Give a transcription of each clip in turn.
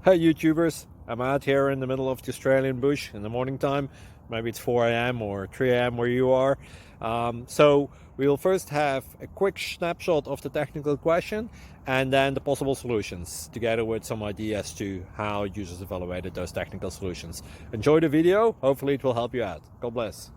Hey YouTubers, I'm out here in the middle of the Australian bush in the morning time. Maybe it's 4 a.m. or 3 a.m. where you are. So we'll first have a quick snapshot of the technical question and then the possible solutions, together with some ideas to how users evaluated those technical solutions. Enjoy the video, hopefully it will help you out. God bless.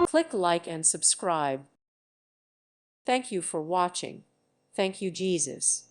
Click like and subscribe. Thank you for watching. Thank you, Jesus.